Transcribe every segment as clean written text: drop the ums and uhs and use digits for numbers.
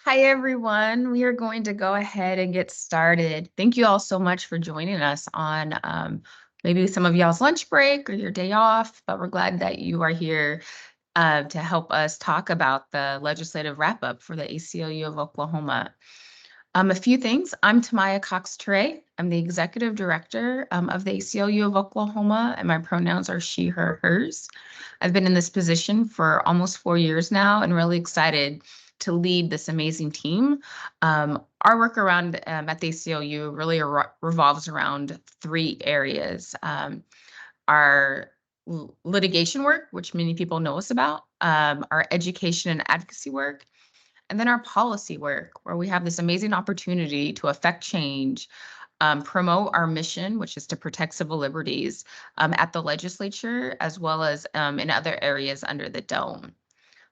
Hi, everyone. We are going to go ahead and get started. Thank you all so much for joining us on maybe some of y'all's lunch break or your day off, but we're glad that you are here to help us talk about the legislative wrap-up for the ACLU of Oklahoma. A few things. I'm Tamaya Cox-Ture. I'm the Executive Director of the ACLU of Oklahoma, and my pronouns are she, her, hers. I've been in this position for almost 4 years now and really excited to lead this amazing team. Our work around at the ACLU really revolves around three areas. Our litigation work, which many people know us about, our education and advocacy work, and then our policy work, where we have this amazing opportunity to affect change, promote our mission, which is to protect civil liberties at the legislature, as well as in other areas under the dome.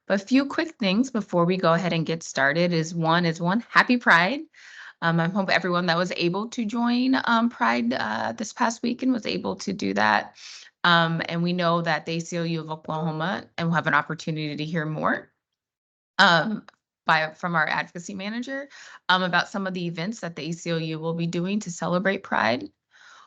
But a few quick things before we go ahead and get started is one, happy Pride. I hope everyone that was able to join Pride this past weekend was able to do that. And we know that the ACLU of Oklahoma, and we'll have an opportunity to hear more um, from our advocacy manager about some of the events that the ACLU will be doing to celebrate Pride.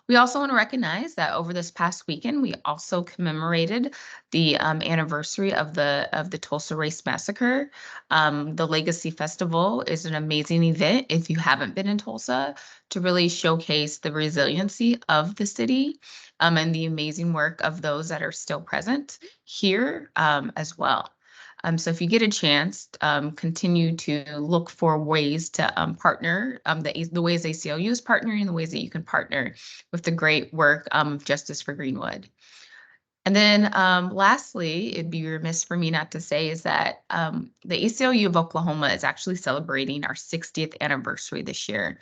We also want to recognize that over this past weekend, we also commemorated the anniversary of the Tulsa Race Massacre. The Legacy Festival is an amazing event if you haven't been in Tulsa to really showcase the resiliency of the city and the amazing work of those that are still present here as well. So if you get a chance, continue to look for ways to partner, the ways ACLU is partnering, the ways that you can partner with the great work of Justice for Greenwood. And then lastly, it'd be remiss for me not to say is that the ACLU of Oklahoma is actually celebrating our 60th anniversary this year.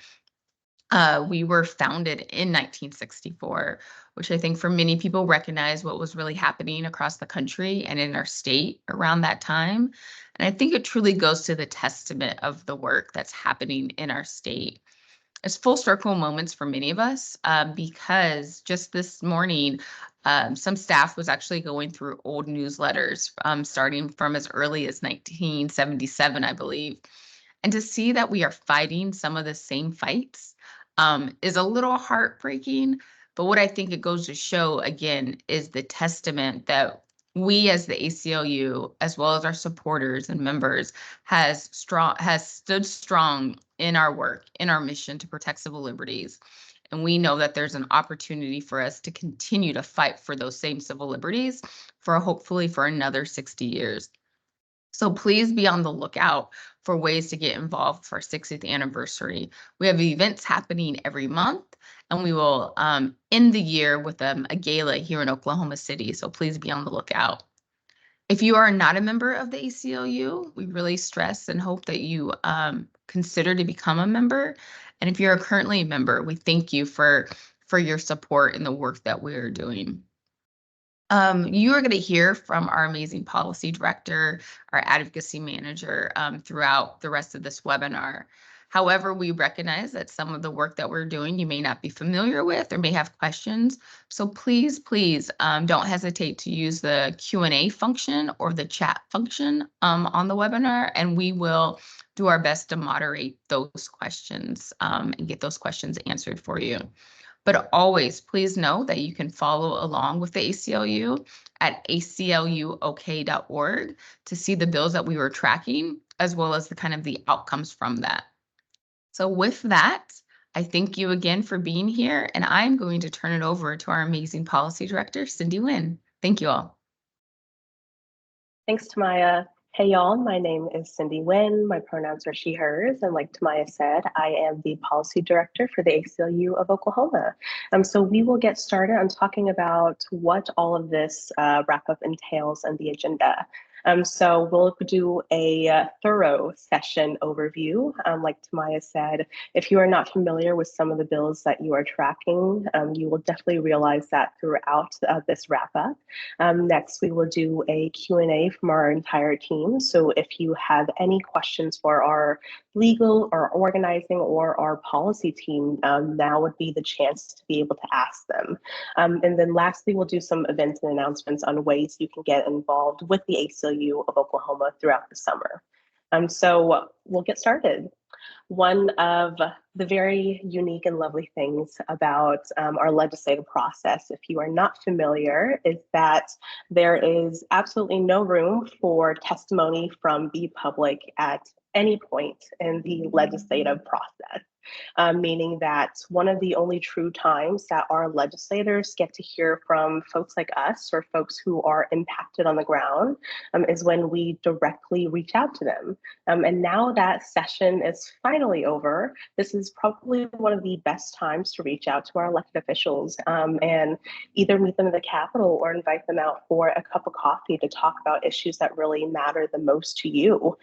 We were founded in 1964, which I think for many people recognize what was really happening across the country and in our state around that time. And I think it truly goes to the testament of the work that's happening in our state. It's full circle moments for many of us because just this morning, some staff was actually going through old newsletters starting from as early as 1977, I believe. And to see that we are fighting some of the same fights is a little heartbreaking. But what I think it goes to show, again, is the testament that we as the ACLU, as well as our supporters and members, has stood strong in our work, in our mission to protect civil liberties. And we know that there's an opportunity for us to continue to fight for those same civil liberties for hopefully for another 60 years. So please be on the lookout for ways to get involved for our 60th anniversary. We have events happening every month, and we will end the year with a gala here in Oklahoma City. So please be on the lookout. If you are not a member of the ACLU, we really stress and hope that you consider to become a member. And if you're currently a member, we thank you for your support in the work that we are doing. You are going to hear from our amazing policy director, our advocacy manager throughout the rest of this webinar. However, we recognize that some of the work that we're doing you may not be familiar with or may have questions. So please, please don't hesitate to use the Q&A function or the chat function on the webinar, and we will do our best to moderate those questions and get those questions answered for you. But always, please know that you can follow along with the ACLU at acluok.org to see the bills that we were tracking, as well as the kind of the outcomes from that. So with that, I thank you again for being here, and I'm going to turn it over to our amazing policy director, Cindy Nguyen. Thank you all. Thanks, Tamaya. Hey, y'all. My name is Cindy Nguyen. My pronouns are she, hers. And like Tamaya said, I am the policy director for the ACLU of Oklahoma. So we will get started on talking about what all of this wrap-up entails and the agenda. So we'll do a thorough session overview. Like Tamaya said, if you are not familiar with some of the bills that you are tracking, you will definitely realize that throughout this wrap-up. Next, we will do a Q&A from our entire team. So if you have any questions for our legal or organizing or our policy team, now would be the chance to be able to ask them. And then lastly, we'll do some events and announcements on ways you can get involved with the ACLU of Oklahoma throughout the summer. So we'll get started. One of the very unique and lovely things about our legislative process, if you are not familiar, is that there is absolutely no room for testimony from the public at any point in the legislative process. Meaning that one of the only true times that our legislators get to hear from folks like us or folks who are impacted on the ground is when we directly reach out to them. And now that session is finally over, this is probably one of the best times to reach out to our elected officials and either meet them in the Capitol or invite them out for a cup of coffee to talk about issues that really matter the most to you.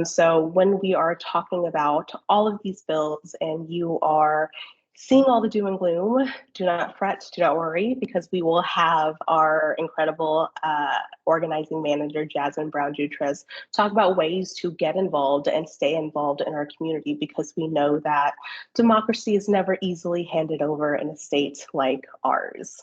So when we are talking about all of these bills and you are seeing all the doom and gloom, do not fret, do not worry, because we will have our incredible organizing manager, Jasmine Brown-Jutras, talk about ways to get involved and stay involved in our community, because we know that democracy is never easily handed over in a state like ours.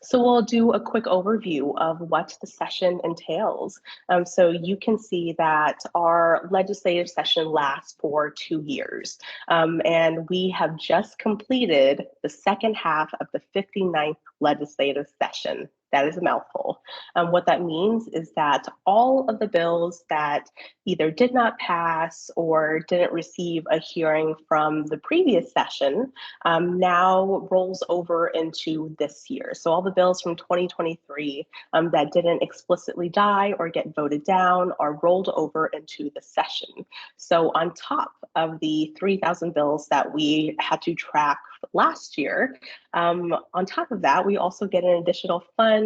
So we'll do a quick overview of what the session entails. So you can see that our legislative session lasts for 2 years. And we have just completed the second half of the 59th legislative session. That is a mouthful. What that means is that all of the bills that either did not pass or didn't receive a hearing from the previous session now rolls over into this year. So all the bills from 2023 that didn't explicitly die or get voted down are rolled over into the session. So on top of the 3,000 bills that we had to track last year, on top of that, we also get an additional fun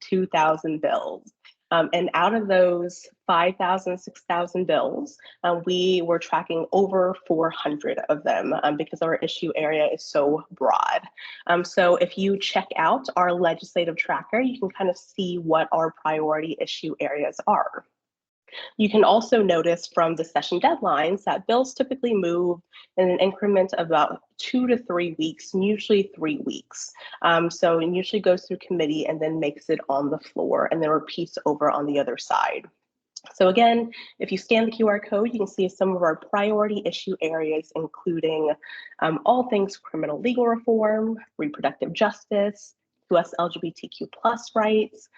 2,000 bills. And out of those 5,000, 6,000 bills, we were tracking over 400 of them because our issue area is so broad. So if you check out our legislative tracker, you can kind of see what our priority issue areas are. You can also notice from the session deadlines that bills typically move in an increment of about 2 to 3 weeks, and usually 3 weeks. So it usually goes through committee and then makes it on the floor and then repeats over on the other side. So again, if you scan the QR code, you can see some of our priority issue areas, including all things criminal legal reform, reproductive justice, US LGBTQ plus rights,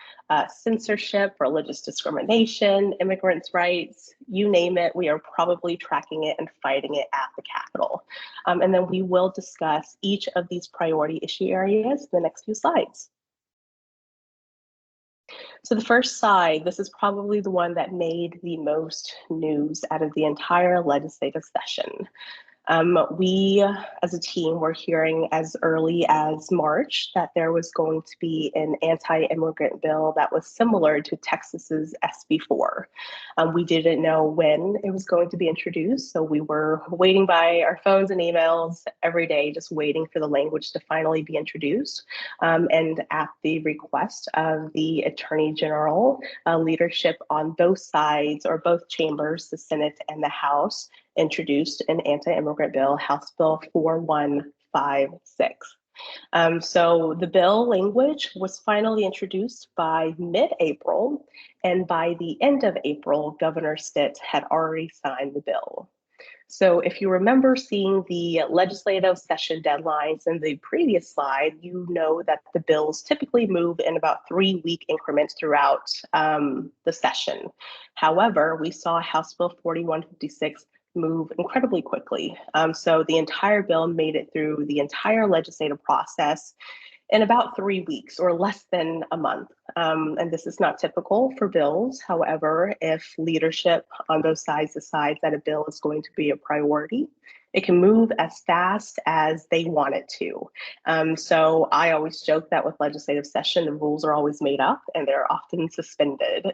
censorship, religious discrimination, immigrants' rights, you name it, we are probably tracking it and fighting it at the Capitol. And then we will discuss each of these priority issue areas in the next few slides. So the first slide, this is probably the one that made the most news out of the entire legislative session. We, as a team, were hearing as early as March that there was going to be an anti-immigrant bill that was similar to Texas's SB4. We didn't know when it was going to be introduced, so we were waiting by our phones and emails every day, just waiting for the language to finally be introduced. And at the request of the Attorney General, leadership on both sides or both chambers, the Senate and the House, introduced an anti-immigrant bill, House Bill 4156. So the bill language was finally introduced by mid-April, and by the end of April, Governor Stitt had already signed the bill. So if you remember seeing the legislative session deadlines in the previous slide, you know that the bills typically move in about 3-week increments throughout the session. However, we saw House Bill 4156 move incredibly quickly. So the entire bill made it through the entire legislative process in about 3 weeks or less than a month. And this is not typical for bills. However, if leadership on both sides decides that a bill is going to be a priority, it can move as fast as they want it to. So I always joke that with legislative session, the rules are always made up and they're often suspended,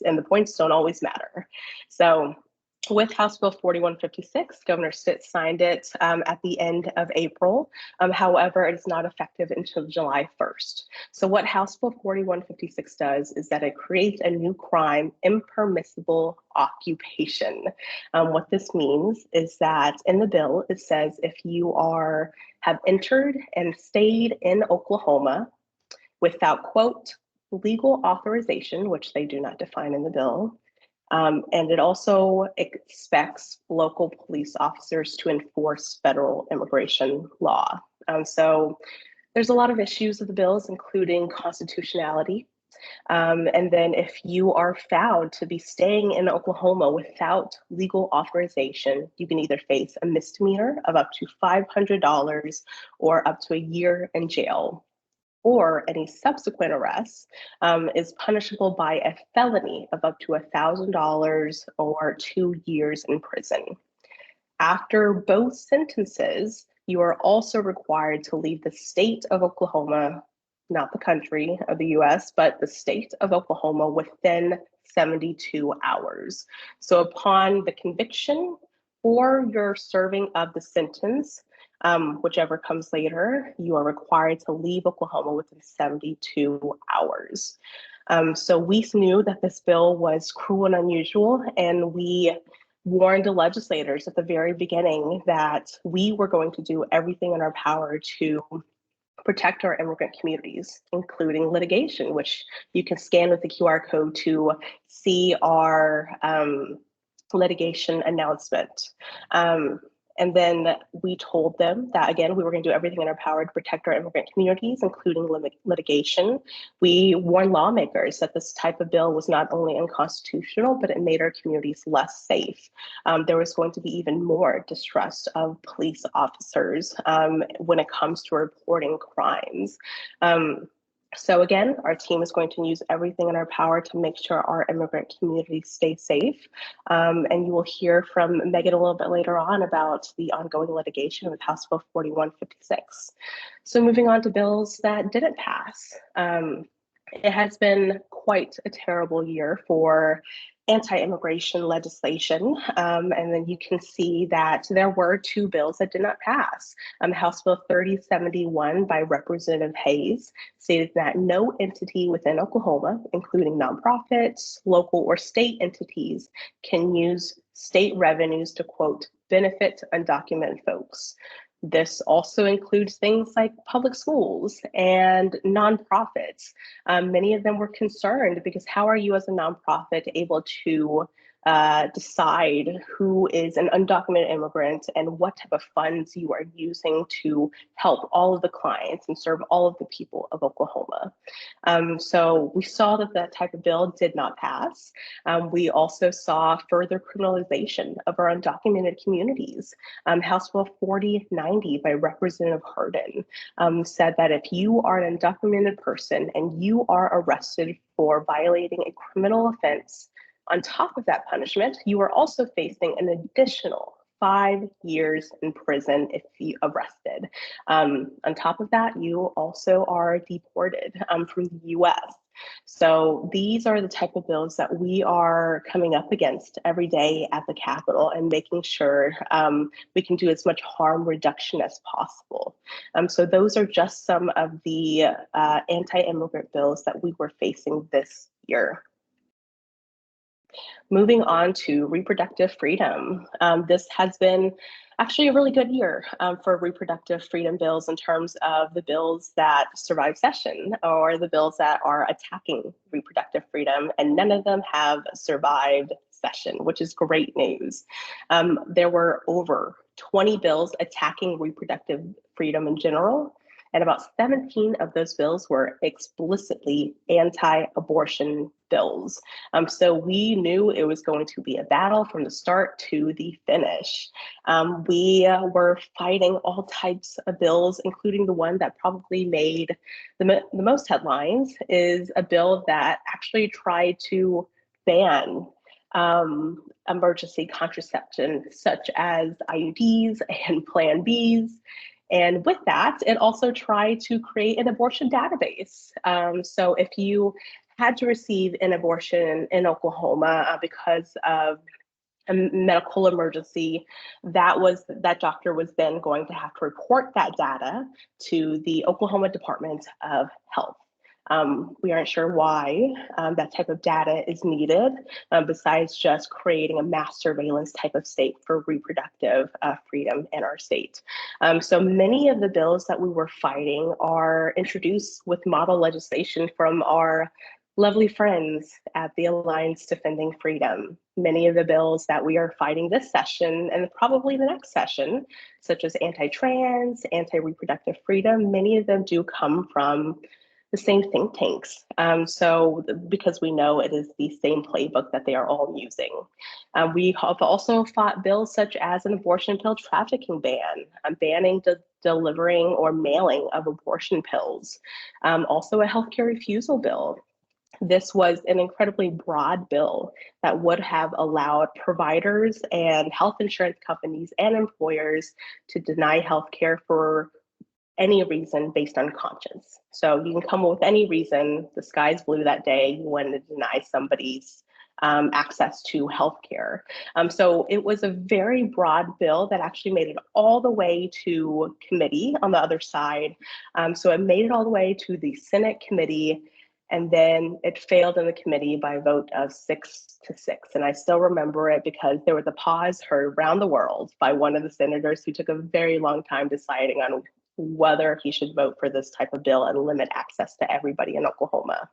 and the points don't always matter. So with House Bill 4156, Governor Stitt signed it at the end of April. However, it is not effective until July 1st. So what House Bill 4156 does is that it creates a new crime, impermissible occupation. What this means is that in the bill, it says if you have entered and stayed in Oklahoma without, quote, legal authorization, which they do not define in the bill, And it also expects local police officers to enforce federal immigration law. So there's a lot of issues with the bills, including constitutionality. And then if you are found to be staying in Oklahoma without legal authorization, you can either face a misdemeanor of up to $500 or up to a year in jail. Or any subsequent arrest is punishable by a felony of up to $1,000 or 2 years in prison. After both sentences, you are also required to leave the state of Oklahoma, not the country of the US, but the state of Oklahoma within 72 hours. So upon the conviction or your serving of the sentence, whichever comes later, you are required to leave Oklahoma within 72 hours. So we knew that this bill was cruel and unusual, and we warned the legislators at the very beginning that we were going to do everything in our power to protect our immigrant communities, including litigation, which you can scan with the QR code to see our litigation announcement. And then we told them that, again, we were going to do everything in our power to protect our immigrant communities, including litigation. We warned lawmakers that this type of bill was not only unconstitutional, but it made our communities less safe. There was going to be even more distrust of police officers when it comes to reporting crimes. So again, our team is going to use everything in our power to make sure our immigrant communities stay safe. And you will hear from Megan a little bit later on about the ongoing litigation with House Bill 4156. So moving on to bills that didn't pass. It has been quite a terrible year for anti-immigration legislation. And then you can see that there were two bills that did not pass. House Bill 3071 by Representative Hayes stated that no entity within Oklahoma, including nonprofits, local or state entities, can use state revenues to, quote, benefit undocumented folks. This also includes things like public schools and nonprofits. Many of them were concerned because how are you as a nonprofit able to decide who is an undocumented immigrant and what type of funds you are using to help all of the clients and serve all of the people of Oklahoma. So we saw that that type of bill did not pass. We also saw further criminalization of our undocumented communities. House Bill 4090 by Representative Hardin said that if you are an undocumented person and you are arrested for violating a criminal offense, on top of that punishment, you are also facing an additional 5 years in prison if you arrested. On top of that, you also are deported from the US. So these are the type of bills that we are coming up against every day at the Capitol and making sure we can do as much harm reduction as possible. So those are just some of the anti-immigrant bills that we were facing this year. Moving on to reproductive freedom. This has been actually a really good year for reproductive freedom bills in terms of the bills that survive session or the bills that are attacking reproductive freedom, and none of them have survived session, which is great news. There were over 20 bills attacking reproductive freedom in general, and about 17 of those bills were explicitly anti-abortion bills. So we knew it was going to be a battle from the start to the finish. We were fighting all types of bills, including the one that probably made the most headlines, is a bill that actually tried to ban emergency contraception, such as IUDs and Plan Bs. And with that, it also tried to create an abortion database. So if you had to receive an abortion in Oklahoma because of a medical emergency, that doctor was then going to have to report that data to the Oklahoma Department of Health. We aren't sure why that type of data is needed, besides just creating a mass surveillance type of state for reproductive freedom in our state. So many of the bills that we were fighting are introduced with model legislation from our Lovely friends at the Alliance Defending Freedom, many of the bills that we are fighting this session and probably the next session, such as anti-trans, anti-reproductive freedom, many of them do come from the same think tanks. Because we know it is the same playbook that they are all using. We have also fought bills such as an abortion pill trafficking ban, banning delivering or mailing of abortion pills, also a healthcare refusal bill. This was an incredibly broad bill that would have allowed providers and health insurance companies and employers to deny healthcare for any reason based on conscience. So you can come up with any reason, the sky's blue that day, you want to deny somebody's access to healthcare. So it was a very broad bill that actually made it all the way to committee on the other side. So it made it all the way to the Senate committee, and then it failed in the committee by a vote of 6-6. And I still remember it because there was a pause heard around the world by one of the senators who took a very long time deciding on whether he should vote for this type of bill and limit access to everybody in Oklahoma.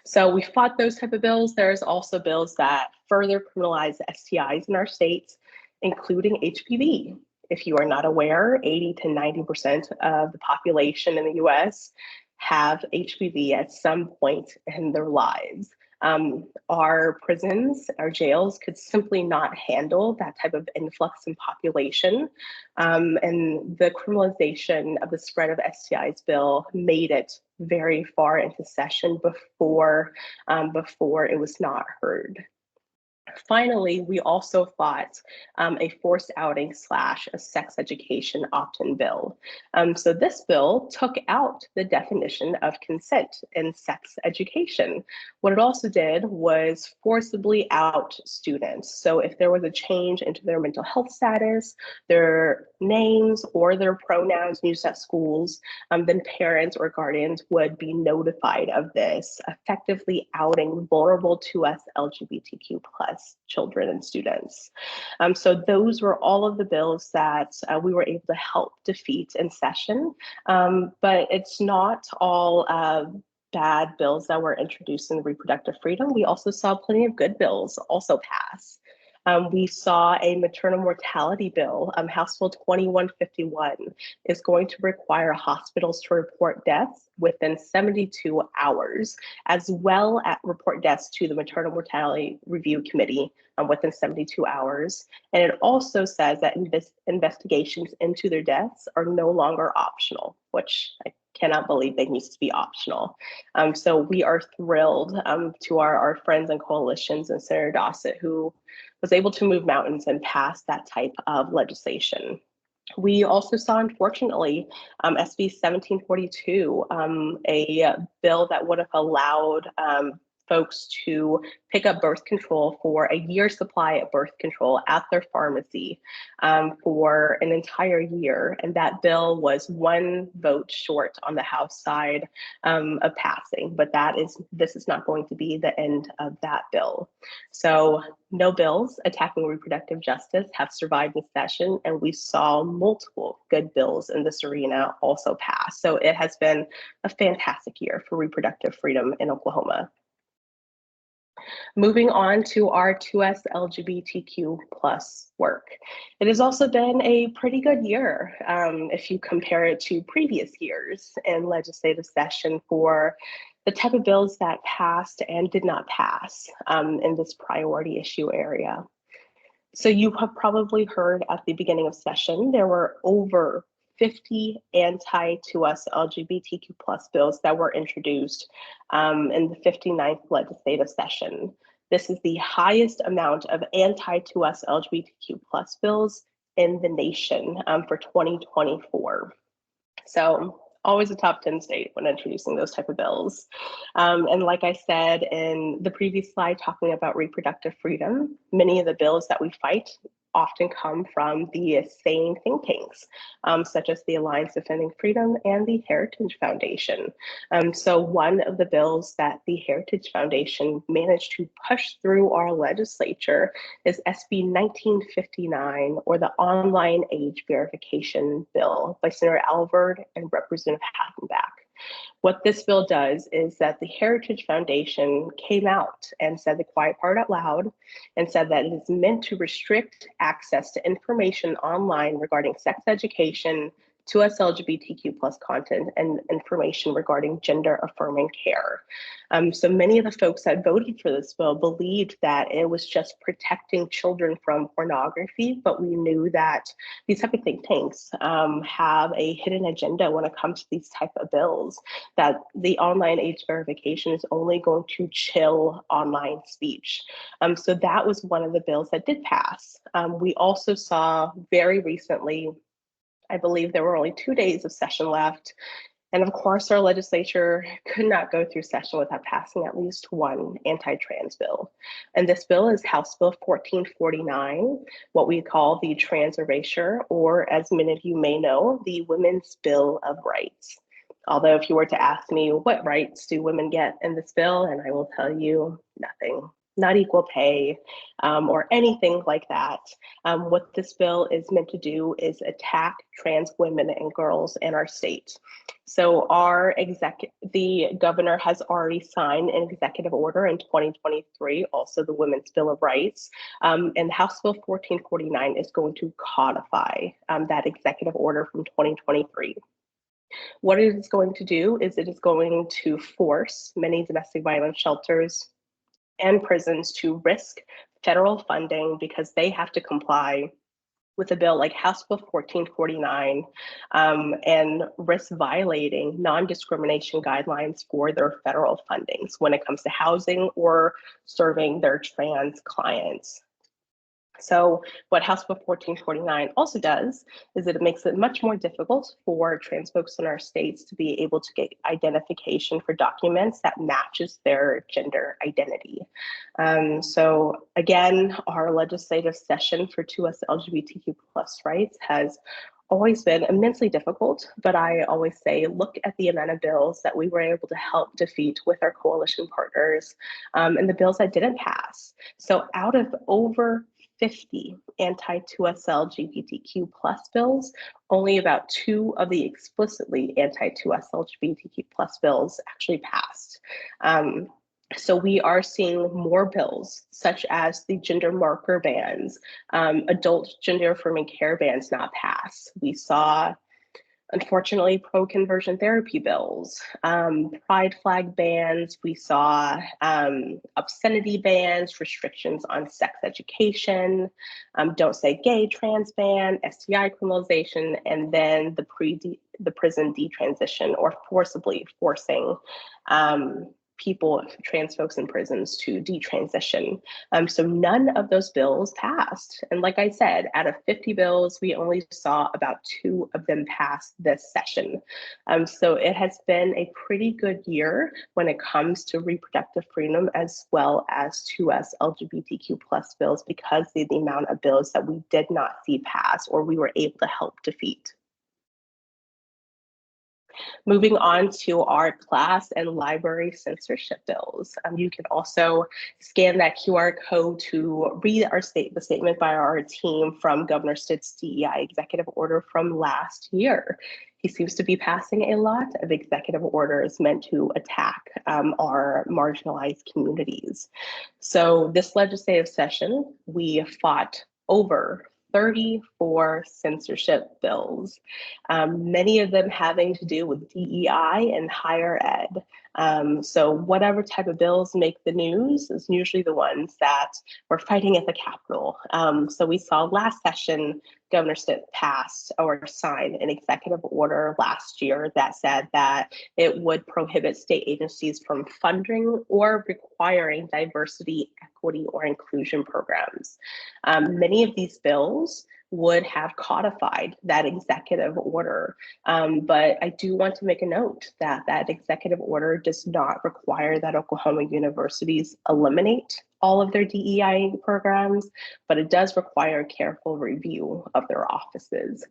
So we fought those type of bills. There's also bills that further criminalize STIs in our states, including HPV. If you are not aware, 80 to 90% of the population in the US have HPV at some point in their lives. Our prisons, our jails could simply not handle that type of influx in population. And the criminalization of the spread of STIs bill made it very far into session before it was not heard. Finally, we also fought a forced outing / a sex education opt-in bill. So this bill took out the definition of consent in sex education. What it also did was forcibly out students. So if there was a change into their mental health status, their names or their pronouns used at schools, then parents or guardians would be notified of this, effectively outing vulnerable to us LGBTQ+ children and students. So those were all of the bills that we were able to help defeat in session. But it's not all bad bills that were introduced in reproductive freedom. We also saw plenty of good bills also pass. We saw a maternal mortality bill. House Bill 2151 is going to require hospitals to report deaths within 72 hours, as well as report deaths to the Maternal Mortality Review Committee within 72 hours. And it also says that investigations into their deaths are no longer optional, which I cannot believe they used to be optional. So we are thrilled to our friends and coalitions and Senator Dossett, who was able to move mountains and pass that type of legislation. We also saw, unfortunately, SB 1742, a bill that would have allowed folks to pick up birth control for a year's supply of birth control at their pharmacy for an entire year. And that bill was one vote short on the House side of passing, but this is not going to be the end of that bill. So no bills attacking reproductive justice have survived this session, and we saw multiple good bills in this arena also pass. So it has been a fantastic year for reproductive freedom in Oklahoma. Moving on to our 2S LGBTQ+ work. It has also been a pretty good year if you compare it to previous years in legislative session for the type of bills that passed and did not pass in this priority issue area. So you have probably heard at the beginning of session, there were over 50 anti-2S LGBTQ+ bills that were introduced in the 59th legislative session. This is the highest amount of anti-2S LGBTQ+ bills in the nation for 2024. So always a top 10 state when introducing those type of bills. And like I said in the previous slide, talking about reproductive freedom, many of the bills that we fight often come from the same think tanks, such as the Alliance Defending Freedom and the Heritage Foundation. So one of the bills that the Heritage Foundation managed to push through our legislature is SB 1959, or the Online Age Verification Bill by Senator Alvord and Representative Hagenbach. What this bill does is that the Heritage Foundation came out and said the quiet part out loud and said that it is meant to restrict access to information online regarding sex education, to us LGBTQ plus content, and information regarding gender affirming care. So many of the folks that voted for this bill believed that it was just protecting children from pornography, but we knew that these type of think tanks have a hidden agenda when it comes to these type of bills, that the online age verification is only going to chill online speech. So that was one of the bills that did pass. We also saw very recently, I believe there were only 2 days of session left. And of course, our legislature could not go through session without passing at least one anti-trans bill. And this bill is House Bill 1449, what we call the Trans Erasure, or as many of you may know, the Women's Bill of Rights. Although if you were to ask me what rights do women get in this bill, and I will tell you nothing. Not equal pay or anything like that. What this bill is meant to do is attack trans women and girls in our state. So the governor has already signed an executive order in 2023, also the Women's Bill of Rights, and House Bill 1449 is going to codify that executive order from 2023. What it is going to do is it is going to force many domestic violence shelters and prisons to risk federal funding because they have to comply with a bill like House Bill 1449 and risk violating non-discrimination guidelines for their federal fundings when it comes to housing or serving their trans clients. So what House Bill 1449 also does is that it makes it much more difficult for trans folks in our states to be able to get identification for documents that matches their gender identity. So again, our legislative session for 2us LGBTQ plus rights has always been immensely difficult, but I always say, look at the amount of bills that we were able to help defeat with our coalition partners and the bills that didn't pass. So out of over 50 anti-2us LGBTQ plus bills, only about 2 of the explicitly anti-2us LGBTQ plus bills actually passed. So we are seeing more bills, such as the gender marker bans, adult gender affirming care bans not pass. We saw, unfortunately, pro-conversion therapy bills, pride flag bans. We saw obscenity bans, restrictions on sex education, don't say gay trans ban, STI criminalization, and then the prison detransition, or forcibly forcing people, trans folks in prisons, to detransition. So none of those bills passed. And like I said, out of 50 bills, we only saw about 2 of them pass this session. So it has been a pretty good year when it comes to reproductive freedom, as well as 2us LGBTQ plus bills, because of the amount of bills that we did not see pass or we were able to help defeat. Moving on to our class and library censorship bills. You can also scan that QR code to read the statement by our team from Governor Stitt's DEI executive order from last year. He seems to be passing a lot of executive orders meant to attack our marginalized communities. So this legislative session, we fought over 34 censorship bills, many of them having to do with DEI and higher ed. So whatever type of bills make the news is usually the ones that we're fighting at the Capitol. So we saw last session, Governor Stitt passed or signed an executive order last year that said that it would prohibit state agencies from funding or requiring diversity, equity, or inclusion programs. Many of these bills would have codified that executive order. But I do want to make a note that that executive order does not require that Oklahoma universities eliminate all of their DEI programs, but it does require a careful review of their offices.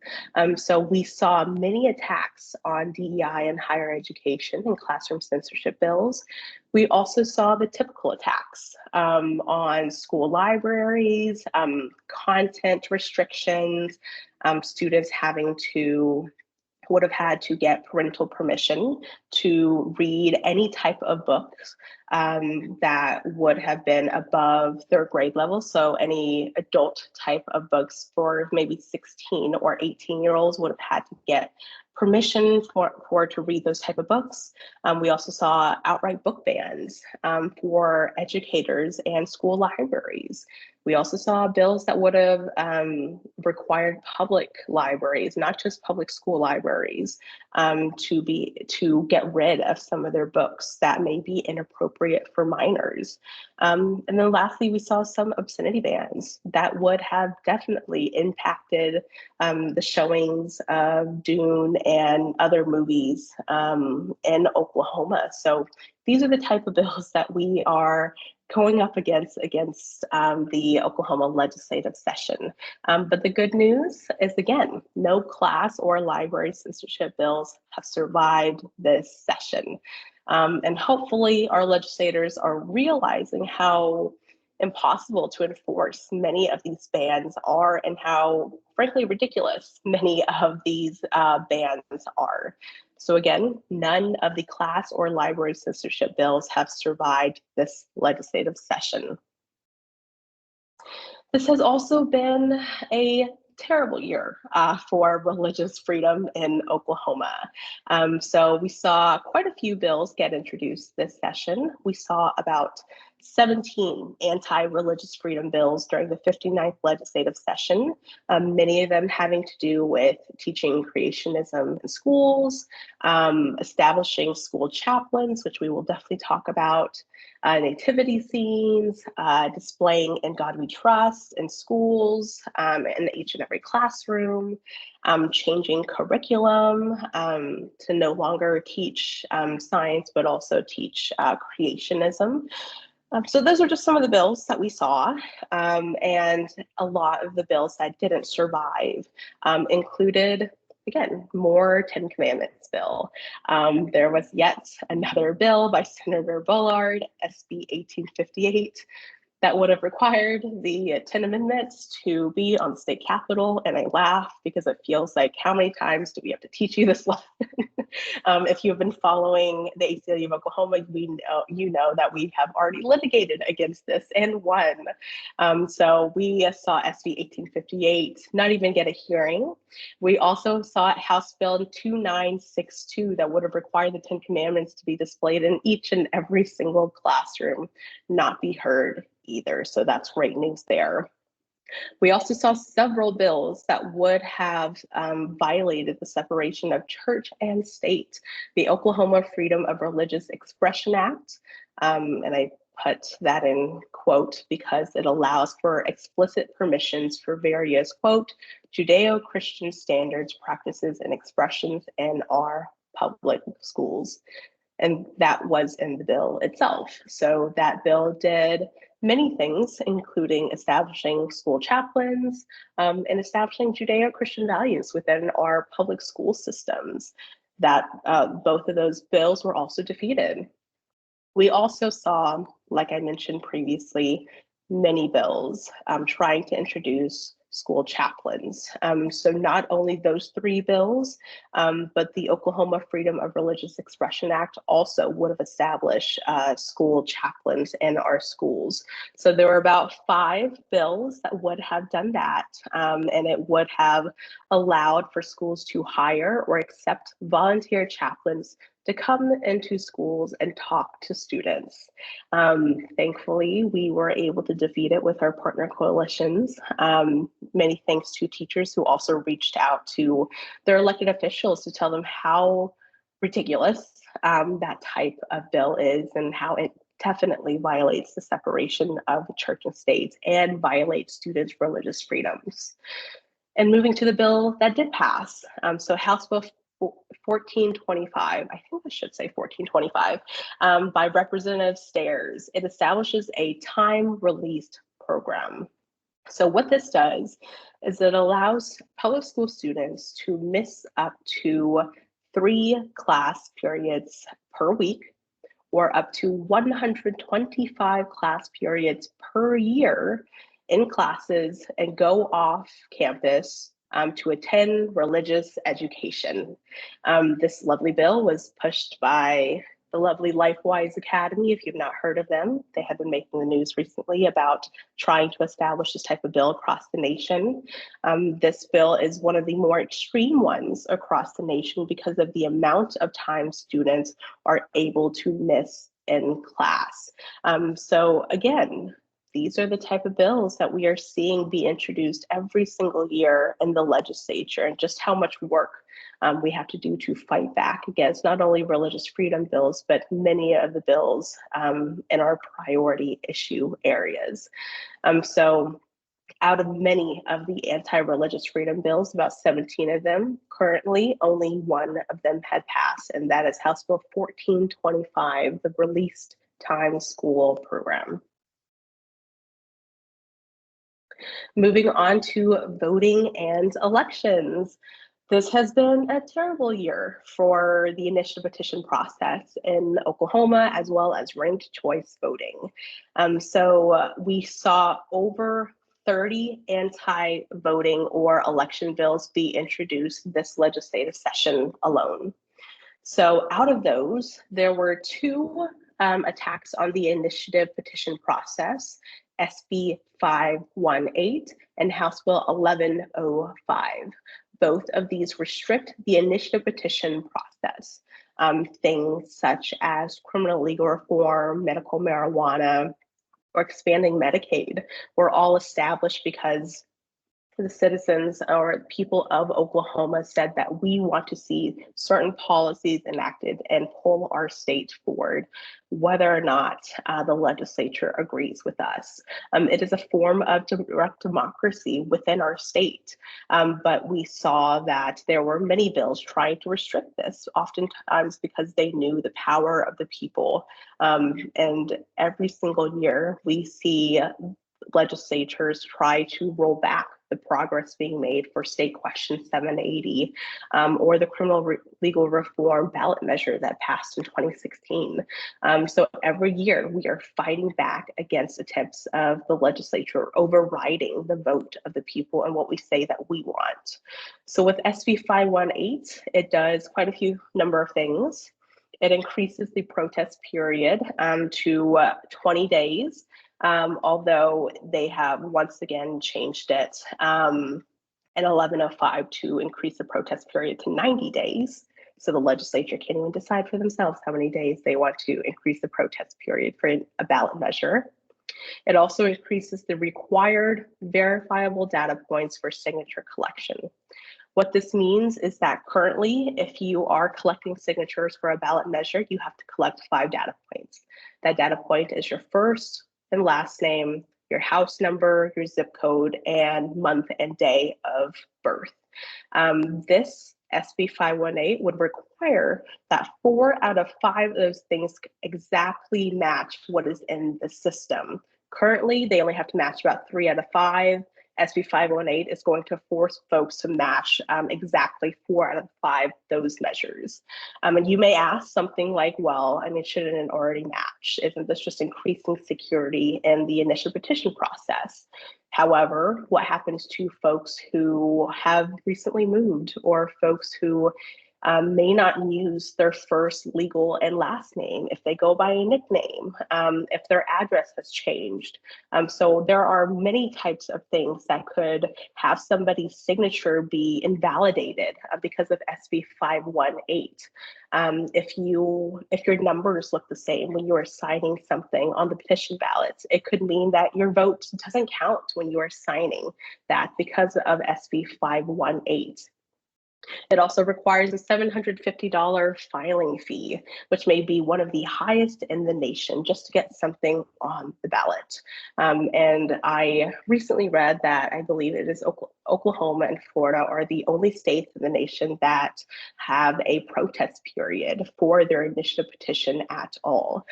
So we saw many attacks on DEI in higher education and classroom censorship bills. We also saw the typical attacks on school libraries, content restrictions, students having to would have had to get parental permission to read any type of books that would have been above their grade level. So any adult type of books for maybe 16 or 18-year-olds would have had to get permission for to read those type of books. We also saw outright book bans for educators and school libraries. We also saw bills that would have required public libraries, not just public school libraries, to get rid of some of their books that may be inappropriate for minors. And then lastly, we saw some obscenity bans that would have definitely impacted the showings of Dune and other movies in Oklahoma. So these are the type of bills that we are going up against the Oklahoma legislative session. But the good news is, again, no class or library censorship bills have survived this session. And hopefully our legislators are realizing how impossible to enforce many of these bans are and how, frankly, ridiculous many of these bans are. So again, none of the class or library censorship bills have survived this legislative session. This has also been a terrible year for religious freedom in Oklahoma. So we saw quite a few bills get introduced this session. We saw about 17 anti-religious freedom bills during the 59th legislative session, many of them having to do with teaching creationism in schools, establishing school chaplains, which we will definitely talk about, nativity scenes, displaying In God We Trust in schools, in each and every classroom, changing curriculum to no longer teach science, but also teach creationism. So those are just some of the bills that we saw, and a lot of the bills that didn't survive included, again, more Ten Commandments bill. There was yet another bill by Senator Bullard, SB 1858, that would have required the 10 amendments to be on the state capitol. And I laugh because it feels like, how many times do we have to teach you this lesson? If you've been following the ACLU of Oklahoma, you know that we have already litigated against this and won. So we saw SB 1858 not even get a hearing. We also saw House Bill 2962 that would have required the 10 Commandments to be displayed in each and every single classroom, not be heard either. So that's great news there. We also saw several bills that would have violated the separation of church and state. The Oklahoma Freedom of Religious Expression Act, and I put that in quote because it allows for explicit permissions for various, quote, Judeo-Christian standards, practices, and expressions in our public schools. And that was in the bill itself. So that bill did many things, including establishing school chaplains and establishing Judeo-Christian values within our public school systems. That both of those bills were also defeated. We also saw, like I mentioned previously, many bills trying to introduce school chaplains. So not only those three bills, but the Oklahoma Freedom of Religious Expression Act also would have established school chaplains in our schools. So there were about 5 bills that would have done that, and it would have allowed for schools to hire or accept volunteer chaplains to come into schools and talk to students. Thankfully, we were able to defeat it with our partner coalitions. Many thanks to teachers who also reached out to their elected officials to tell them how ridiculous that type of bill is and how it definitely violates the separation of church and state and violates students' religious freedoms. And moving to the bill that did pass, so House Bill 1425, I think I should say 1425, by Representative Stairs. It establishes a time-released program. So what this does is it allows public school students to miss up to 3 class periods per week or up to 125 class periods per year in classes and go off campus to attend religious education. This lovely bill was pushed by the lovely LifeWise Academy. If you've not heard of them, they have been making the news recently about trying to establish this type of bill across the nation. This bill is one of the more extreme ones across the nation because of the amount of time students are able to miss in class. So again, these are the type of bills that we are seeing be introduced every single year in the legislature, and just how much work we have to do to fight back against not only religious freedom bills, but many of the bills in our priority issue areas. So out of many of the anti-religious freedom bills, about 17 of them, currently only one of them had passed, and that is House Bill 1425, the Released Time School Program. Moving on to voting and elections. This has been a terrible year for the initiative petition process in Oklahoma, as well as ranked choice voting. So we saw over 30 anti-voting or election bills be introduced this legislative session alone. So out of those, there were two attacks on the initiative petition process, SB 518 and House Bill 1105. Both of these restrict the initiative petition process. Things such as criminal legal reform, medical marijuana, or expanding Medicaid were all established because the citizens or people of Oklahoma said that we want to see certain policies enacted and pull our state forward, whether or not the legislature agrees with us. It is a form of direct democracy within our state, but we saw that there were many bills trying to restrict this, oftentimes because they knew the power of the people. And every single year we see legislatures try to roll back the progress being made for State Question 780 or the criminal legal reform ballot measure that passed in 2016. So every year we are fighting back against attempts of the legislature overriding the vote of the people and what we say that we want. So with SB 518, it does quite a few number of things. It increases the protest period to 20 days. Although they have once again changed it in 1105 to increase the protest period to 90 days. So the legislature can't even decide for themselves how many days they want to increase the protest period for a ballot measure. It also increases the required verifiable data points for signature collection. What this means is that currently, if you are collecting signatures for a ballot measure, you have to collect 5 data points. That data point is your first and last name, your house number, your zip code, and month and day of birth. This SB 518 would require that 4 out of 5 of those things exactly match what is in the system. Currently, they only have to match about 3 out of 5. SB 518 is going to force folks to match exactly 4 out of 5 those measures. And you may ask something like, well, I mean, shouldn't it already match? Isn't this just increasing security in the initial petition process? However, what happens to folks who have recently moved or folks who may not use their first legal and last name, if they go by a nickname, if their address has changed. So there are many types of things that could have somebody's signature be invalidated because of SB 518. If your numbers look the same when you are signing something on the petition ballots, it could mean that your vote doesn't count when you are signing that because of SB 518. It also requires a $750 filing fee, which may be one of the highest in the nation just to get something on the ballot. And I recently read that I believe it is Oklahoma and Florida are the only states in the nation that have a protest period for their initiative petition at all.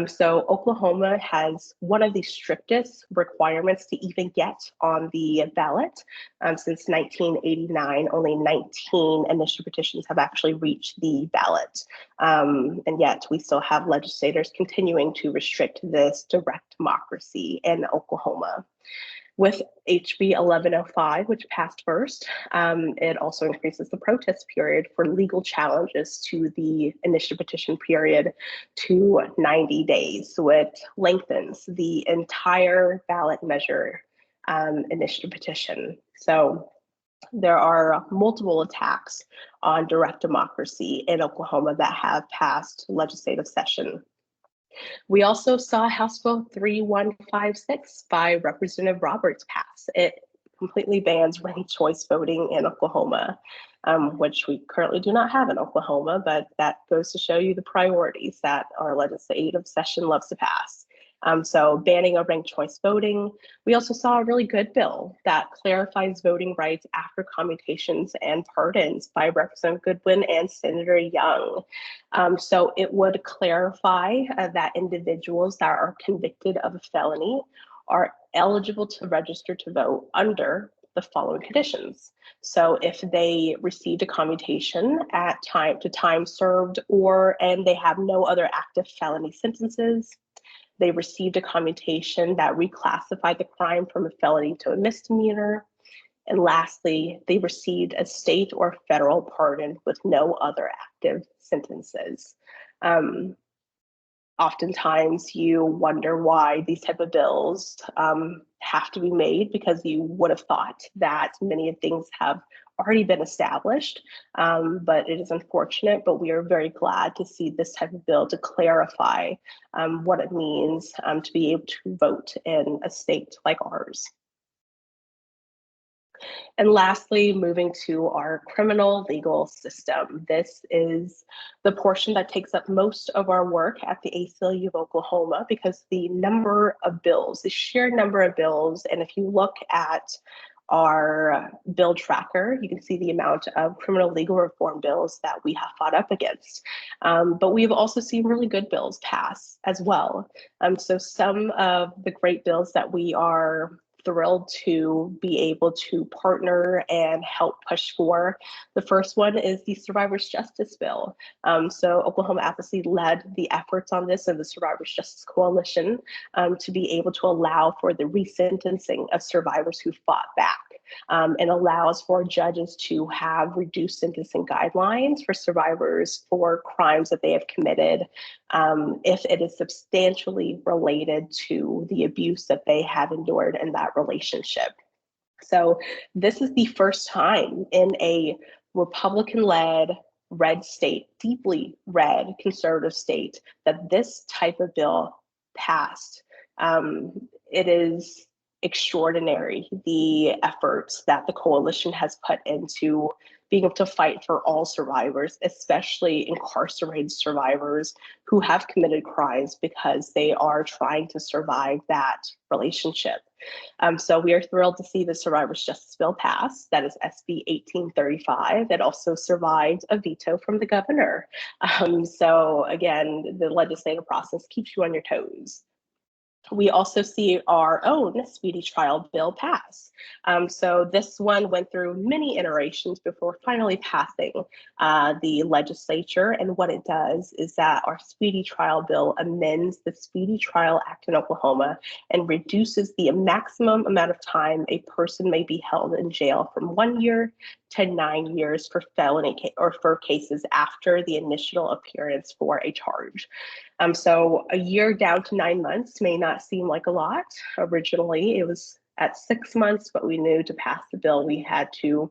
So Oklahoma has one of the strictest requirements to even get on the ballot. Since 1989, only 19 initiative petitions have actually reached the ballot. And yet we still have legislators continuing to restrict this direct democracy in Oklahoma. With HB 1105, which passed first, it also increases the protest period for legal challenges to the initiative petition period to 90 days, which lengthens the entire ballot measure initiative petition. So there are multiple attacks on direct democracy in Oklahoma that have passed legislative session. We also saw House Bill 3156 by Representative Roberts pass. It completely bans ranked choice voting in Oklahoma, which we currently do not have in Oklahoma, but that goes to show you the priorities that our legislative session loves to pass. So banning of ranked choice voting. We also saw a really good bill that clarifies voting rights after commutations and pardons by Representative Goodwin and Senator Young. So it would clarify that individuals that are convicted of a felony are eligible to register to vote under the following conditions. So if they received a commutation at time served, and they have no other active felony sentences, they received a commutation that reclassified the crime from a felony to a misdemeanor. And lastly, they received a state or federal pardon with no other active sentences. Oftentimes you wonder why these type of bills have to be made, because you would have thought that many of things have already been established, but it is unfortunate, but we are very glad to see this type of bill to clarify what it means to be able to vote in a state like ours. And lastly, moving to our criminal legal system. This is the portion that takes up most of our work at the ACLU of Oklahoma, because the number of bills, the sheer number of bills, and if you look at our bill tracker, you can see the amount of criminal legal reform bills that we have fought up against. But we've also seen really good bills pass as well. So some of the great bills that we are thrilled to be able to partner and help push for. The first one is the Survivors Justice Bill. So Oklahoma Advocacy led the efforts on this, and the Survivors Justice Coalition, to be able to allow for the resentencing of survivors who fought back. And allows for judges to have reduced sentencing guidelines for survivors for crimes that they have committed, if it is substantially related to the abuse that they have endured in that relationship. So this is the first time in a Republican-led red state, deeply red conservative state, that this type of bill passed. It is extraordinary, the efforts that the coalition has put into being able to fight for all survivors, especially incarcerated survivors who have committed crimes, because they are trying to survive that relationship. So we are thrilled to see the Survivors Justice Bill pass. That is SB 1835. It also survived a veto from the governor. So again, the legislative process keeps you on your toes. We also see our own speedy trial bill pass. So this one went through many iterations before finally passing the legislature. And what it does is that our speedy trial bill amends the Speedy Trial Act in Oklahoma and reduces the maximum amount of time a person may be held in jail from 1 year to 9 years for felony or for cases after the initial appearance for a charge. So a year down to 9 months may not seem like a lot. Originally, it was at 6 months, but we knew to pass the bill, we had to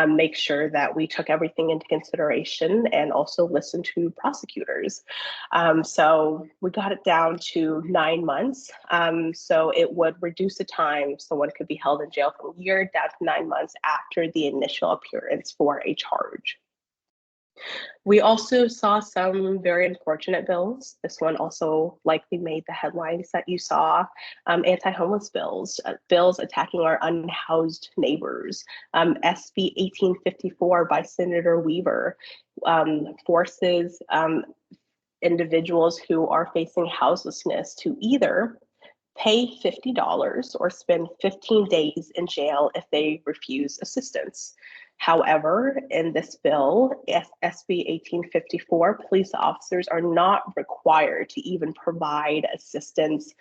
make sure that we took everything into consideration and also listen to prosecutors. So we got it down to 9 months. So it would reduce the time someone could be held in jail from a year down to 9 months after the initial appearance for a charge. We also saw some very unfortunate bills. This one also likely made the headlines that you saw. Anti-homeless bills, bills attacking our unhoused neighbors. SB 1854 by Senator Weaver forces individuals who are facing houselessness to either pay $50 or spend 15 days in jail if they refuse assistance. However, in this bill, SB 1854, police officers are not required to even provide assistance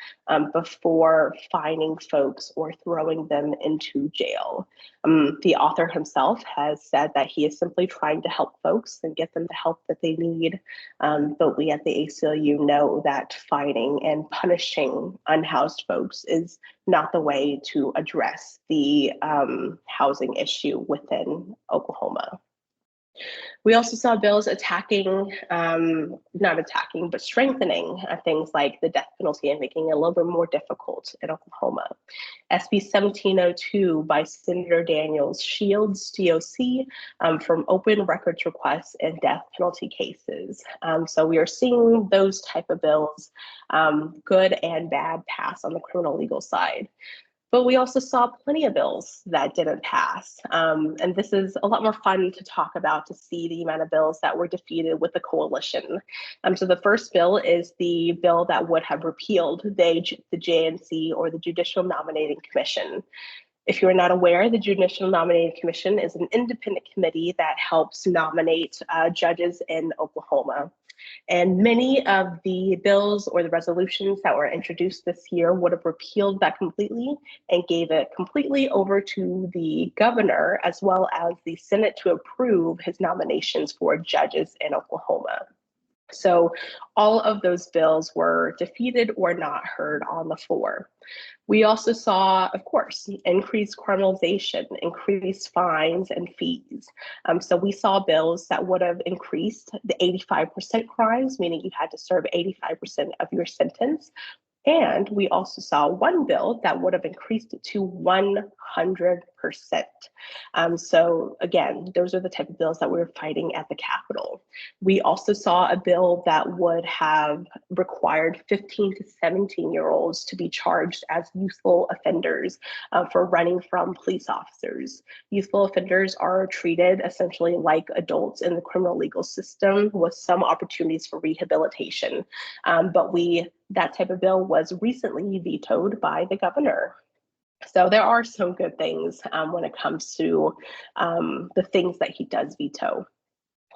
before fining folks or throwing them into jail. The author himself has said that he is simply trying to help folks and get them the help that they need. But we at the ACLU know that fining and punishing unhoused folks is not the way to address the housing issue within Oklahoma. We also saw bills not attacking, but strengthening things like the death penalty and making it a little bit more difficult in Oklahoma. SB 1702 by Senator Daniels shields DOC from open records requests in death penalty cases. So we are seeing those type of bills, good and bad, pass on the criminal legal side. But we also saw plenty of bills that didn't pass. And this is a lot more fun to talk about, to see the amount of bills that were defeated with the coalition. So the first bill is the bill that would have repealed the JNC, or the Judicial Nominating Commission. If you're not aware, the Judicial Nominating Commission is an independent committee that helps nominate judges in Oklahoma. And many of the bills or the resolutions that were introduced this year would have repealed that completely and gave it completely over to the governor, as well as the Senate, to approve his nominations for judges in Oklahoma. So all of those bills were defeated or not heard on the floor. We also saw, of course, increased criminalization, increased fines and fees. So we saw bills that would have increased the 85% crimes, meaning you had to serve 85% of your sentence. And we also saw one bill that would have increased it to 100%. So again, those are the type of bills that we were fighting at the Capitol. We also saw a bill that would have required 15 to 17-year-olds to be charged as youthful offenders for running from police officers. Youthful offenders are treated essentially like adults in the criminal legal system, with some opportunities for rehabilitation. But that type of bill was recently vetoed by the governor. So there are some good things when it comes to the things that he does veto.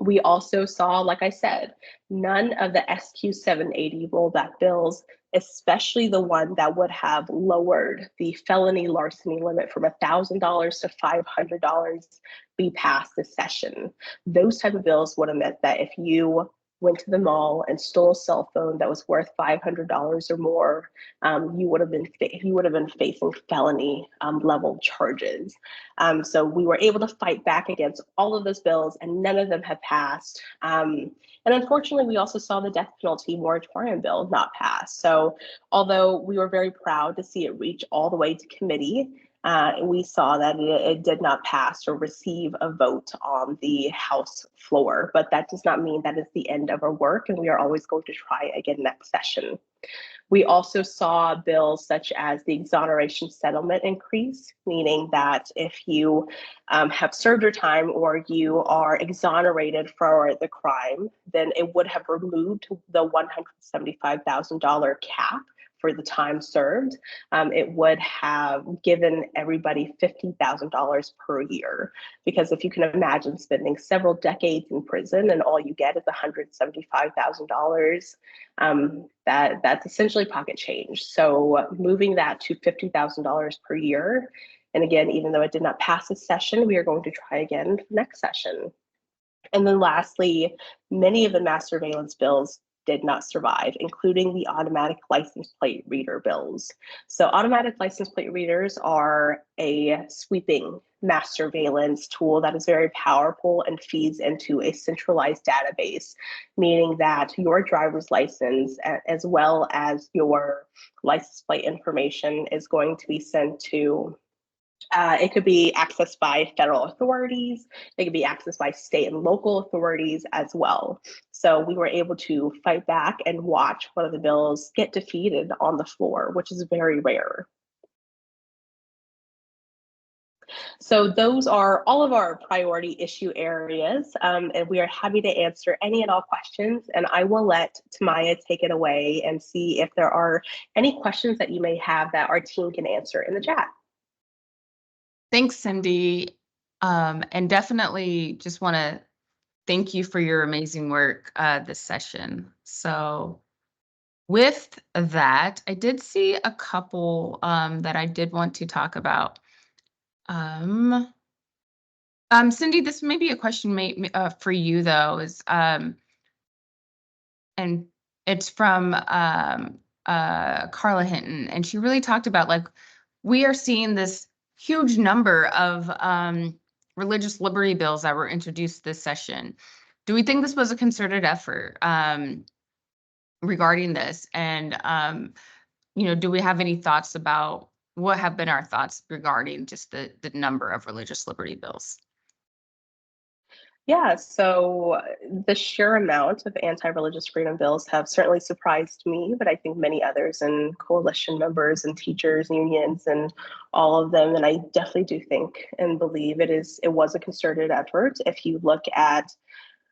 We also saw, like I said, none of the SQ 780 rollback bills, especially the one that would have lowered the felony larceny limit from $1,000 to $500, be passed this session. Those type of bills would have meant that if you went to the mall and stole a cell phone that was worth $500 or more, you would have been facing felony level charges. So we were able to fight back against all of those bills, and none of them have passed. And unfortunately, we also saw the death penalty moratorium bill not pass. So although we were very proud to see it reach all the way to committee, we saw that it did not pass or receive a vote on the House floor, but that does not mean that it's the end of our work, and we are always going to try again next session. We also saw bills such as the exoneration settlement increase, meaning that if you have served your time or you are exonerated for the crime, then it would have removed the $175,000 cap for the time served. It would have given everybody $50,000 per year, because if you can imagine spending several decades in prison and all you get is $175,000, that's essentially pocket change. So moving that to $50,000 per year, and again, even though it did not pass this session, we are going to try again next session. And then lastly, many of the mass surveillance bills did not survive, including the automatic license plate reader bills. So automatic license plate readers are a sweeping mass surveillance tool that is very powerful and feeds into a centralized database, meaning that your driver's license, as well as your license plate information, is going to be sent to it could be accessed by federal authorities. It could be accessed by state and local authorities as well. So we were able to fight back and watch one of the bills get defeated on the floor, which is very rare. So those are all of our priority issue areas, and we are happy to answer any and all questions. And I will let Tamaya take it away and see if there are any questions that you may have that our team can answer in the chat. Thanks, Cindy. And definitely just want to thank you for your amazing work this session. So with that, I did see a couple that I did want to talk about. Cindy, this may be a question for you though, and it's from Carla Hinton, and she really talked about like we are seeing this huge number of religious liberty bills that were introduced this session. Do we think this was a concerted effort regarding this? And do we have any thoughts about what have been our thoughts regarding just the number of religious liberty bills? Yeah, so the sheer amount of anti-religious freedom bills have certainly surprised me, but I think many others and coalition members and teachers unions and all of them. And I definitely do think and believe it was a concerted effort. If you look at,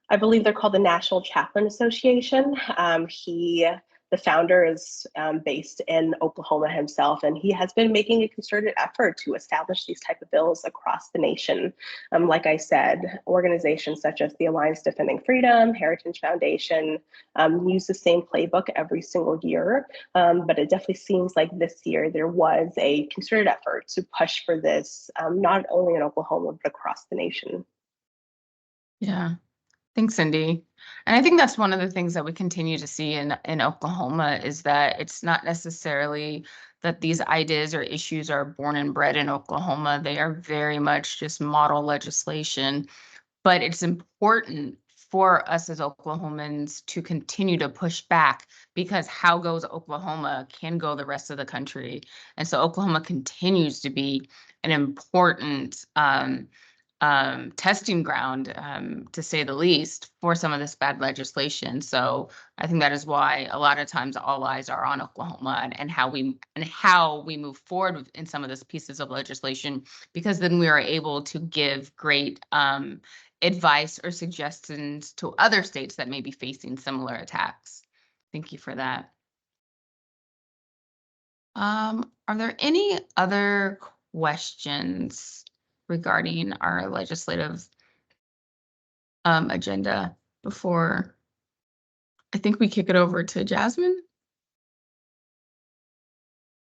I believe they're called the National Chaplain Association. The founder is based in Oklahoma himself, and he has been making a concerted effort to establish these type of bills across the nation. Like I said, organizations such as the Alliance Defending Freedom, Heritage Foundation use the same playbook every single year, but it definitely seems like this year there was a concerted effort to push for this, not only in Oklahoma, but across the nation. Yeah. Thanks, Cindy. And I think that's one of the things that we continue to see in Oklahoma is that it's not necessarily that these ideas or issues are born and bred in Oklahoma. They are very much just model legislation. But it's important for us as Oklahomans to continue to push back because how goes Oklahoma can go the rest of the country. And so Oklahoma continues to be an important testing ground, to say the least, for some of this bad legislation. So I think that is why a lot of times all eyes are on Oklahoma and how we move forward in some of these pieces of legislation, because then we are able to give great advice or suggestions to other states that may be facing similar attacks. Thank you for that. Are there any other questions regarding our legislative agenda before I think we kick it over to Jasmine?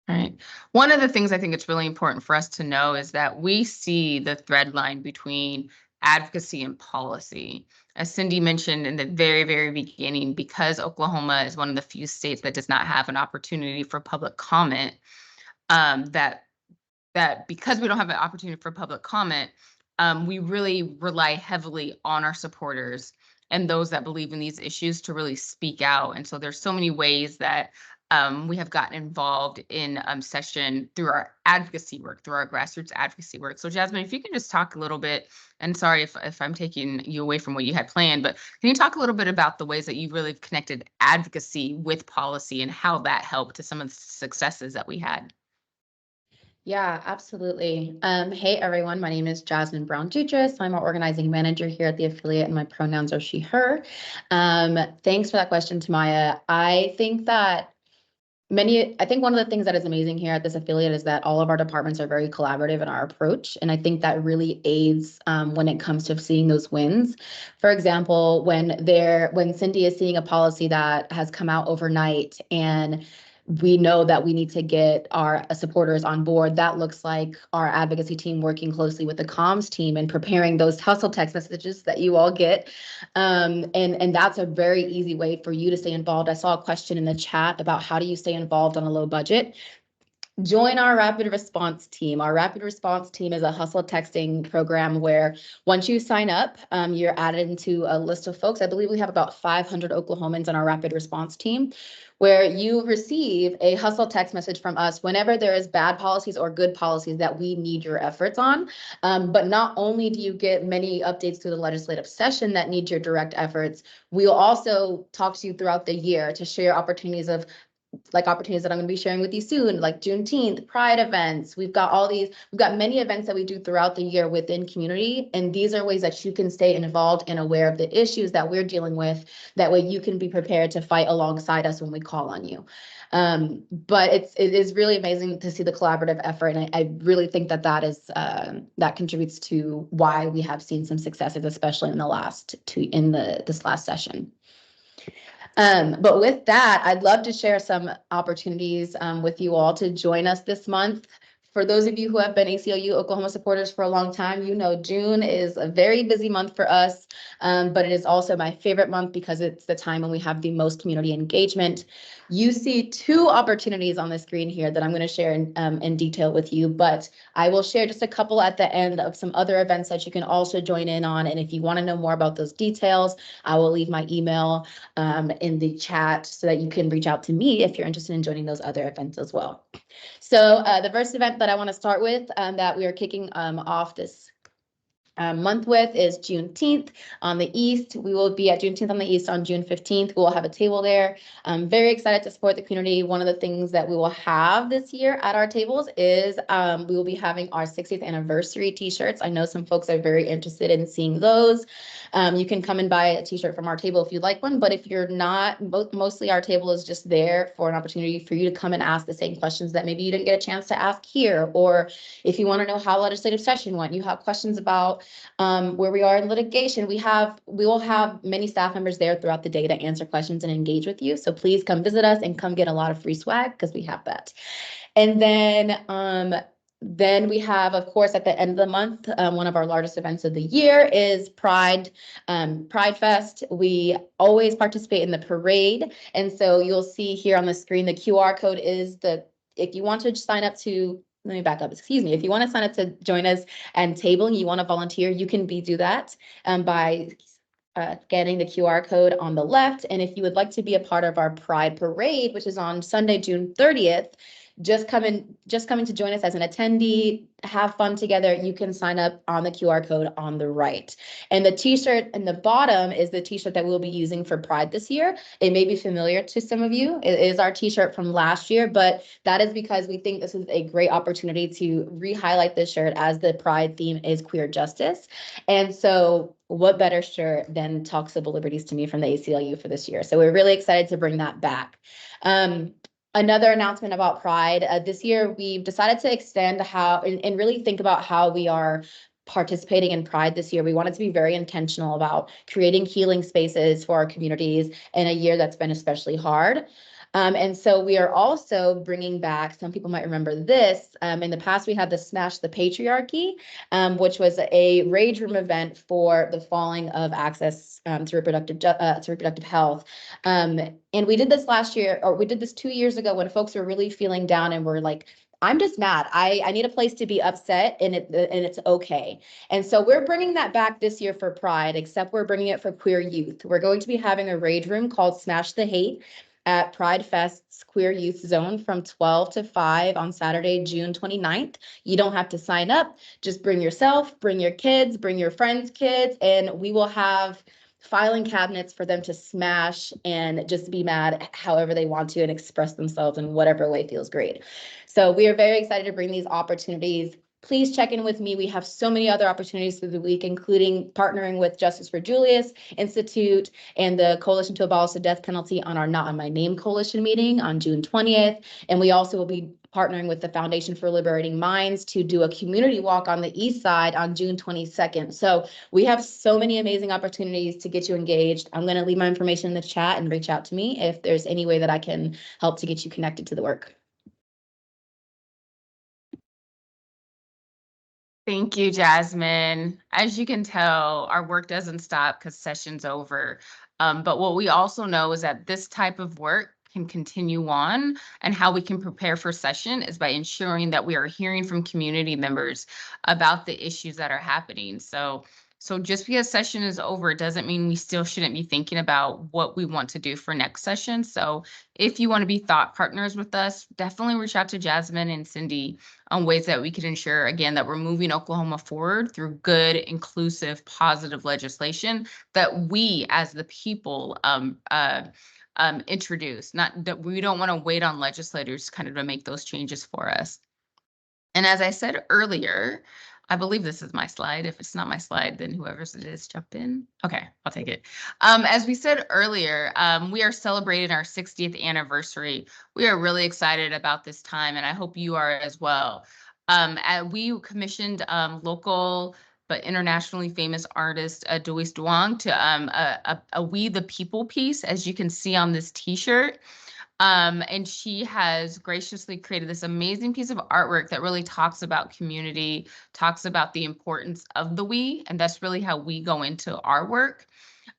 All right. One of the things I think it's really important for us to know is that we see the thread line between advocacy and policy. As Cindy mentioned in the very, very beginning, because Oklahoma is one of the few states that does not have an opportunity for public comment, that because we don't have an opportunity for public comment, we really rely heavily on our supporters and those that believe in these issues to really speak out. And so there's so many ways that we have gotten involved in session through our advocacy work, through our grassroots advocacy work. So Jasmine, if you can just talk a little bit, and sorry if I'm taking you away from what you had planned, but can you talk a little bit about the ways that you really connected advocacy with policy and how that helped to some of the successes that we had? Yeah, absolutely. Hey, everyone. My name is Jasmine Brown-Dutres. I'm our organizing manager here at the affiliate, and my pronouns are she, her. Thanks for that question, Tamaya. I think one of the things that is amazing here at this affiliate is that all of our departments are very collaborative in our approach. And I think that really aids when it comes to seeing those wins. For example, when Cindy is seeing a policy that has come out overnight and we know that we need to get our supporters on board, that looks like our advocacy team working closely with the comms team and preparing those hustle text messages that you all get. And that's a very easy way for you to stay involved. I saw a question in the chat about how do you stay involved on a low budget? Join our rapid response team. Our rapid response team is a hustle texting program where once you sign up, you're added into a list of folks. I believe we have about 500 Oklahomans on our rapid response team, where you receive a hustle text message from us whenever there is bad policies or good policies that we need your efforts on. But not only do you get many updates through the legislative session that need your direct efforts, we'll also talk to you throughout the year to share opportunities of like opportunities that I'm going to be sharing with you soon, like Juneteenth, Pride events. We've got many events that we do throughout the year within community. And these are ways that you can stay involved and aware of the issues that we're dealing with. That way you can be prepared to fight alongside us when we call on you. But it is really amazing to see the collaborative effort. And I really think that that contributes to why we have seen some successes, especially in this last session. But with that, I'd love to share some opportunities with you all to join us this month. For those of you who have been ACLU Oklahoma supporters for a long time, you know June is a very busy month for us, but it is also my favorite month because it's the time when we have the most community engagement. You see two opportunities on the screen here that I'm going to share in detail with you, but I will share just a couple at the end of some other events that you can also join in on. And if you want to know more about those details, I will leave my email in the chat so that you can reach out to me if you're interested in joining those other events as well. So the first event that I want to start with that we are kicking off this month with is Juneteenth on the East. We will be at Juneteenth on the East on June 15th. We'll have a table there. I'm very excited to support the community. One of the things that we will have this year at our tables is we will be having our 60th anniversary t-shirts. I know some folks are very interested in seeing those. You can come and buy a t-shirt from our table if you'd like one, but if you're not, mostly our table is just there for an opportunity for you to come and ask the same questions that maybe you didn't get a chance to ask here, or if you want to know how legislative session went, you have questions about where we are in litigation. We will have many staff members there throughout the day to answer questions and engage with you. So please come visit us and come get a lot of free swag because we have that. And then we have, of course, at the end of the month, one of our largest events of the year is Pride Fest. We always participate in the parade. And so you'll see here on the screen, the QR code is if you want to sign up to, let me back up, excuse me. If you want to sign up to join us and tabling, you want to volunteer, you can do that by getting the QR code on the left. And if you would like to be a part of our Pride Parade, which is on Sunday, June 30th, just coming to join us as an attendee, have fun together, you can sign up on the QR code on the right. And the t-shirt in the bottom is the t-shirt that we'll be using for Pride this year. It may be familiar to some of you. It is our t-shirt from last year, but that is because we think this is a great opportunity to re-highlight this shirt as the Pride theme is queer justice. And so what better shirt than Talk Civil Liberties to Me from the ACLU for this year? So we're really excited to bring that back. Another announcement about Pride. This year, we've decided to extend and really think about how we are participating in Pride this year. We wanted to be very intentional about creating healing spaces for our communities in a year that's been especially hard. And so we are also bringing back, some people might remember this, in the past we had the Smash the Patriarchy, which was a rage room event for the falling of access to reproductive health. And we did this last year, or we did this 2 years ago when folks were really feeling down and were like, I'm just mad. I need a place to be upset and it's okay. And so we're bringing that back this year for Pride, except we're bringing it for queer youth. We're going to be having a rage room called Smash the Hate at Pride Fest's Queer Youth Zone from 12 to 5 on Saturday, June 29th. You don't have to sign up. Just bring yourself, bring your kids, bring your friends' kids, and we will have filing cabinets for them to smash and just be mad however they want to and express themselves in whatever way feels great. So we are very excited to bring these opportunities. Please check in with me. We have so many other opportunities through the week, including partnering with Justice for Julius Institute and the Coalition to Abolish the Death Penalty on our Not on My Name Coalition meeting on June 20th. And we also will be partnering with the Foundation for Liberating Minds to do a community walk on the East Side on June 22nd. So we have so many amazing opportunities to get you engaged. I'm going to leave my information in the chat and reach out to me if there's any way that I can help to get you connected to the work. Thank you, Jasmine. As you can tell, our work doesn't stop because session's over. But what we also know is that this type of work can continue on, and how we can prepare for session is by ensuring that we are hearing from community members about the issues that are happening. So just because session is over, it doesn't mean we still shouldn't be thinking about what we want to do for next session. So if you want to be thought partners with us, definitely reach out to Jasmine and Cindy on ways that we can ensure, again, that we're moving Oklahoma forward through good, inclusive, positive legislation that we as the people introduced. Not that we don't want to wait on legislators kind of to make those changes for us. And as I said earlier, I believe this is my slide. If it's not my slide, then whoever's it is, jump in. Okay, I'll take it. As we said earlier, we are celebrating our 60th anniversary. We are really excited about this time, and I hope you are as well. We commissioned local but internationally famous artist Doris Duong to a We the People piece, as you can see on this T-shirt. And she has graciously created this amazing piece of artwork that really talks about community, talks about the importance of the we, and that's really how we go into our work.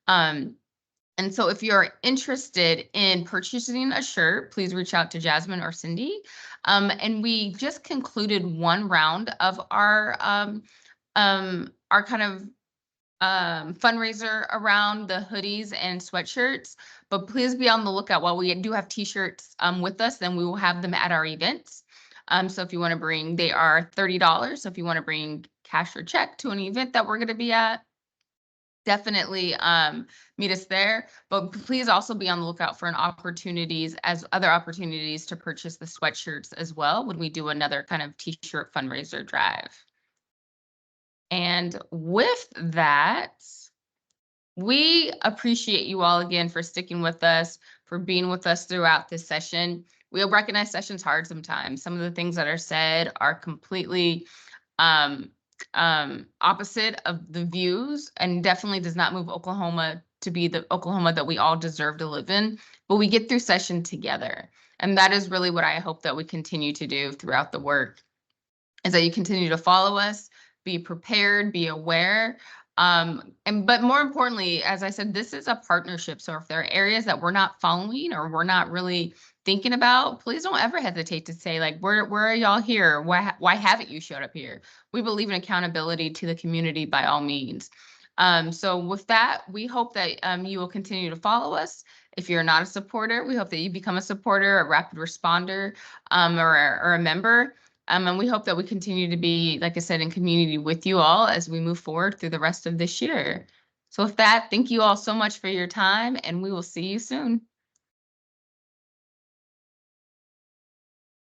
And so if you're interested in purchasing a shirt, please reach out to Jasmine or Cindy. And we just concluded one round of our kind of fundraiser around the hoodies and sweatshirts, but please be on the lookout. While we do have t-shirts with us, then we will have them at our events. So if you want to bring, they are $30. So if you want to bring cash or check to an event that we're going to be at, definitely meet us there. But please also be on the lookout for other opportunities to purchase the sweatshirts as well when we do another kind of t-shirt fundraiser drive. And with that, we appreciate you all again for sticking with us, for being with us throughout this session. We'll recognize session's hard sometimes. Some of the things that are said are completely opposite of the views, and definitely does not move Oklahoma to be the Oklahoma that we all deserve to live in. But we get through session together. And that is really what I hope that we continue to do throughout the work, is that you continue to follow us, be prepared, be aware. But more importantly, as I said, this is a partnership. So if there are areas that we're not following or we're not really thinking about, please don't ever hesitate to say, like, where are y'all here? Why haven't you showed up here? We believe in accountability to the community by all means. So with that, we hope that you will continue to follow us. If you're not a supporter, we hope that you become a supporter, a rapid responder, or a member. And we hope that we continue to be, like I said, in community with you all as we move forward through the rest of this year. So with that, thank you all so much for your time, and we will see you soon.